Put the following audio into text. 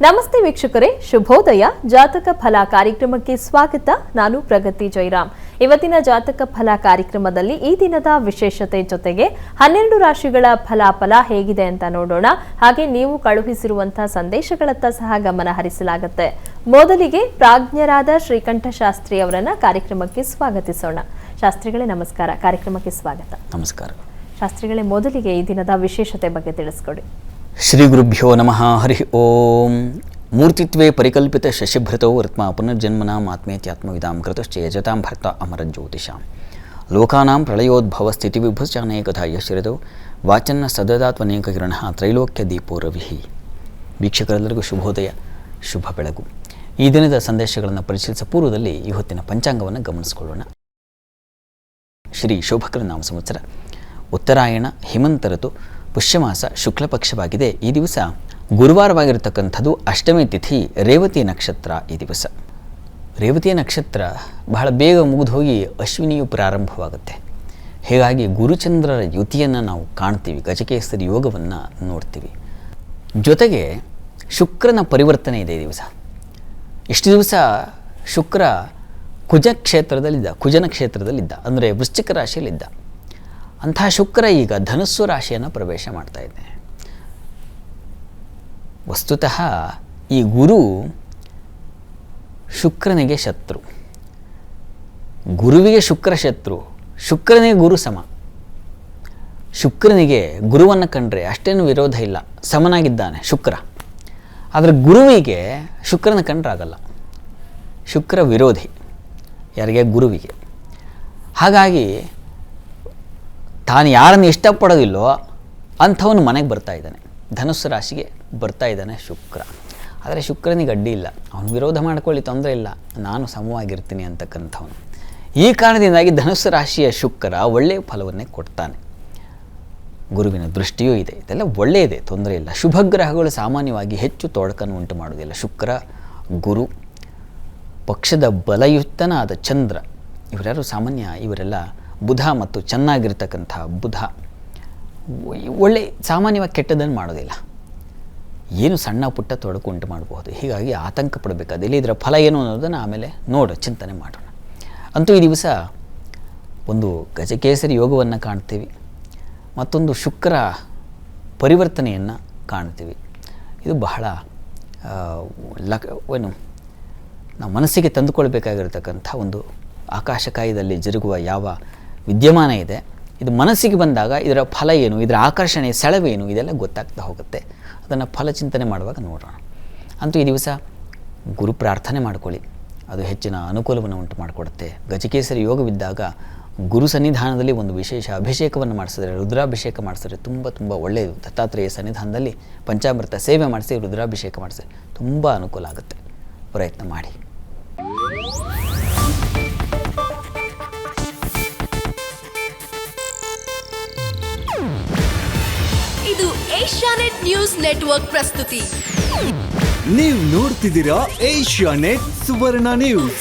ನಮಸ್ತೆ ವೀಕ್ಷಕರೇ, ಶುಭೋದಯ. ಜಾತಕ ಫಲ ಕಾರ್ಯಕ್ರಮಕ್ಕೆ ಸ್ವಾಗತ. ನಾನು ಪ್ರಗತಿ ಜೈರಾಮ್. ಇವತ್ತಿನ ಜಾತಕ ಫಲ ಕಾರ್ಯಕ್ರಮದಲ್ಲಿ ಈ ದಿನದ ವಿಶೇಷತೆ ಜೊತೆಗೆ 12 ರಾಶಿಗಳ ಫಲಾಫಲ ಹೇಗಿದೆ ಅಂತ ನೋಡೋಣ. ಹಾಗೆ ನೀವು ಕಳುಹಿಸಿರುವಂತಹ ಸಂದೇಶಗಳತ್ತ ಸಹ ಗಮನ ಹರಿಸಲಾಗುತ್ತೆ. ಮೊದಲಿಗೆ ಪ್ರಾಜ್ಞರಾದ ಶ್ರೀಕಂಠ ಶಾಸ್ತ್ರಿ ಅವರನ್ನ ಕಾರ್ಯಕ್ರಮಕ್ಕೆ ಸ್ವಾಗತಿಸೋಣ. ಶಾಸ್ತ್ರಿಗಳೇ ನಮಸ್ಕಾರ, ಕಾರ್ಯಕ್ರಮಕ್ಕೆ ಸ್ವಾಗತ. ನಮಸ್ಕಾರ ಶಾಸ್ತ್ರಿಗಳೇ, ಮೊದಲಿಗೆ ಈ ದಿನದ ವಿಶೇಷತೆ ಬಗ್ಗೆ ತಿಳಿಸ್ಕೊಡಿ. ಶ್ರೀ ಗುರುಭ್ಯೋ ನಮಃ. ಹರಿ ಓಂ. ಮೂರ್ತಿತ್ವೇ ಪರಿಕಲ್ಪಿತ ಶಶಿಭೃತೋ ವರ್ತ್ಮ ಪುನರ್ಜನ್ಮನಾಂ ಆತ್ಮೇತ್ಯಾತ್ಮವಿದಾಂ ಕೃತಶ್ಚ ಯಜತಾಂ ಭರ್ತ ಅಮರಜ್ಯೋತಿಷಾಂ ಲೋಕಾನಾಂ ಪ್ರಳಯೋದ್ಭವ ಸ್ಥಿತಿ ವಿಭುಶ್ಚಾನೇಕಥಾ ಯಶ್ಚಿರತೋ ವಾಚನ್ನ ಸದದಾತ್ವನೇಕ ಕಿರಣಃ ತ್ರೈಲೋಕ್ಯ ದೀಪೋ ರವಿಃ. ವೀಕ್ಷಕರೆಲ್ಲರಿಗೂ ಶುಭೋದಯ, ಶುಭ ಬೆಳಗು. ಈ ದಿನದ ಸಂದೇಶಗಳನ್ನು ಪರಿಶೀಲಿಸ ಪೂರ್ವದಲ್ಲಿ ಇವತ್ತಿನ ಪಂಚಾಂಗವನ್ನು ಗಮನಿಸಿಕೊಳ್ಳೋಣ. ಶ್ರೀ ಶೋಭಕರ ನಾಮ ಸಂವತ್ಸರ ಉತ್ತರಾಯಣ ಹಿಮಂತ ಋತು ಪುಷ್ಯಮಾಸ ಶುಕ್ಲಪಕ್ಷವಾಗಿದೆ. ಈ ದಿವಸ ಗುರುವಾರವಾಗಿರತಕ್ಕಂಥದ್ದು. ಅಷ್ಟಮಿ ತಿಥಿ, ರೇವತಿ ನಕ್ಷತ್ರ. ಈ ದಿವಸ ರೇವತಿಯ ನಕ್ಷತ್ರ ಬಹಳ ಬೇಗ ಮುಗಿದು ಹೋಗಿ ಅಶ್ವಿನಿಯು ಪ್ರಾರಂಭವಾಗುತ್ತೆ. ಹೀಗಾಗಿ ಗುರುಚಂದ್ರರ ಯುತಿಯನ್ನು ನಾವು ಕಾಣ್ತೀವಿ, ಗಜಕೇಸರಿ ಯೋಗವನ್ನು ನೋಡ್ತೀವಿ. ಜೊತೆಗೆ ಶುಕ್ರನ ಪರಿವರ್ತನೆ ಇದೆ ಈ ದಿವಸ. ಇಷ್ಟು ದಿವಸ ಶುಕ್ರ ಕುಜನ ಕ್ಷೇತ್ರದಲ್ಲಿದ್ದ, ಅಂದರೆ ವೃಶ್ಚಿಕ ರಾಶಿಯಲ್ಲಿದ್ದ. ಅಂತಹ ಶುಕ್ರ ಈಗ ಧನುಸ್ಸು ರಾಶಿಯನ್ನು ಪ್ರವೇಶ ಮಾಡ್ತಾ ಇದ್ದಾನೆ. ವಸ್ತುತಃ ಈ ಗುರು ಶುಕ್ರನಿಗೆ ಶತ್ರು, ಗುರುವಿಗೆ ಶುಕ್ರ ಶತ್ರು, ಶುಕ್ರನಿಗೆ ಗುರು ಸಮ. ಶುಕ್ರನಿಗೆ ಗುರುವನ್ನು ಕಂಡ್ರೆ ಅಷ್ಟೇನು ವಿರೋಧ ಇಲ್ಲ, ಸಮನಾಗಿದ್ದಾನೆ ಶುಕ್ರ. ಆದರೆ ಗುರುವಿಗೆ ಶುಕ್ರನ ಕಂಡ್ರಾಗಲ್ಲ, ಶುಕ್ರ ವಿರೋಧಿ ಯಾರಿಗೆ? ಗುರುವಿಗೆ. ಹಾಗಾಗಿ ತಾನು ಯಾರನ್ನು ಇಷ್ಟಪಡೋದಿಲ್ಲೋ ಅಂಥವನು ಮನೆಗೆ ಬರ್ತಾ ಇದ್ದಾನೆ, ಧನುಸ್ಸು ರಾಶಿಗೆ ಬರ್ತಾ ಇದ್ದಾನೆ ಶುಕ್ರ. ಆದರೆ ಶುಕ್ರನಿಗೆ ಅಡ್ಡಿ ಇಲ್ಲ, ಅವನು ವಿರೋಧ ಮಾಡ್ಕೊಳ್ಳಿ, ತೊಂದರೆ ಇಲ್ಲ, ನಾನು ಸಮವಾಗಿರ್ತೀನಿ ಅಂತಕ್ಕಂಥವನು. ಈ ಕಾರಣದಿಂದಾಗಿ ಧನುಸ್ಸು ರಾಶಿಯ ಶುಕ್ರ ಒಳ್ಳೆಯ ಫಲವನ್ನೇ ಕೊಡ್ತಾನೆ. ಗುರುವಿನ ದೃಷ್ಟಿಯೂ ಇದೆ, ಇದೆಲ್ಲ ಒಳ್ಳೆಯದೇ, ತೊಂದರೆ ಇಲ್ಲ. ಶುಭಗ್ರಹಗಳು ಸಾಮಾನ್ಯವಾಗಿ ಹೆಚ್ಚು ತೊಡಕನ್ನು ಉಂಟು ಮಾಡುವುದಿಲ್ಲ. ಶುಕ್ರ, ಗುರು, ಪಕ್ಷದ ಬಲಯುಕ್ತನಾದ ಚಂದ್ರ, ಇವರ್ಯಾರು ಸಾಮಾನ್ಯ, ಇವರೆಲ್ಲ ಬುಧ ಮತ್ತು ಚೆನ್ನಾಗಿರ್ತಕ್ಕಂಥ ಬುಧ ಒಳ್ಳೆ ಸಾಮಾನ್ಯವಾಗಿ ಕೆಟ್ಟದನ್ನು ಮಾಡೋದಿಲ್ಲ, ಏನು ಸಣ್ಣ ಪುಟ್ಟ ತೊಡಕು ಉಂಟು ಮಾಡಬಹುದು. ಹೀಗಾಗಿ ಆತಂಕ ಪಡಬೇಕಾದಿಲ್ಲ. ಇದರ ಫಲ ಏನು ಅನ್ನೋದನ್ನು ಆಮೇಲೆ ಚಿಂತನೆ ಮಾಡೋಣ. ಅಂತೂ ಈ ದಿವಸ ಒಂದು ಗಜಕೇಸರಿ ಯೋಗವನ್ನು ಕಾಣ್ತೀವಿ, ಮತ್ತೊಂದು ಶುಕ್ರ ಪರಿವರ್ತನೆಯನ್ನು ಕಾಣ್ತೀವಿ. ಇದು ಬಹಳ ನಾವು ಮನಸ್ಸಿಗೆ ತಂದುಕೊಳ್ಬೇಕಾಗಿರತಕ್ಕಂಥ ಒಂದು ಆಕಾಶಕಾಯದಲ್ಲಿ ಜರುಗುವ ಯಾವ ವಿದ್ಯಮಾನ ಇದೆ, ಇದು ಮನಸ್ಸಿಗೆ ಬಂದಾಗ ಇದರ ಫಲ ಏನು, ಇದರ ಆಕರ್ಷಣೆ, ಸೆಳವೇನು, ಇದೆಲ್ಲ ಗೊತ್ತಾಗ್ತಾ ಹೋಗುತ್ತೆ. ಅದನ್ನು ಫಲಚಿಂತನೆ ಮಾಡುವಾಗ ನೋಡೋಣ. ಅಂತೂ ಈ ದಿವಸ ಗುರು ಪ್ರಾರ್ಥನೆ ಮಾಡಿಕೊಳ್ಳಿ, ಅದು ಹೆಚ್ಚಿನ ಅನುಕೂಲವನ್ನು ಉಂಟು ಮಾಡಿಕೊಡುತ್ತೆ. ಗಜಕೇಸರಿ ಯೋಗವಿದ್ದಾಗ ಗುರು ಸನ್ನಿಧಾನದಲ್ಲಿ ಒಂದು ವಿಶೇಷ ಅಭಿಷೇಕವನ್ನು ಮಾಡಿಸಿದ್ರೆ, ರುದ್ರಾಭಿಷೇಕ ಮಾಡಿಸಿದ್ರೆ ತುಂಬ ತುಂಬ ಒಳ್ಳೆಯದು. ದತ್ತಾತ್ರೇಯ ಸನ್ನಿಧಾನದಲ್ಲಿ ಪಂಚಾಮೃತ ಸೇವೆ ಮಾಡಿಸಿ ರುದ್ರಾಭಿಷೇಕ ಮಾಡಿಸಿದ್ರೆ ತುಂಬ ಅನುಕೂಲ ಆಗುತ್ತೆ. ಪ್ರಯತ್ನ ಮಾಡಿ. ಇದು ಏಷ್ಯಾನೆಟ್ ನ್ಯೂಸ್ ನೆಟ್ವರ್ಕ್ ಪ್ರಸ್ತುತಿ. ನೀವು ನೋಡ್ತಿದ್ದೀರಾ ಏಷ್ಯಾನೆಟ್ ಸುವರ್ಣ ನ್ಯೂಸ್.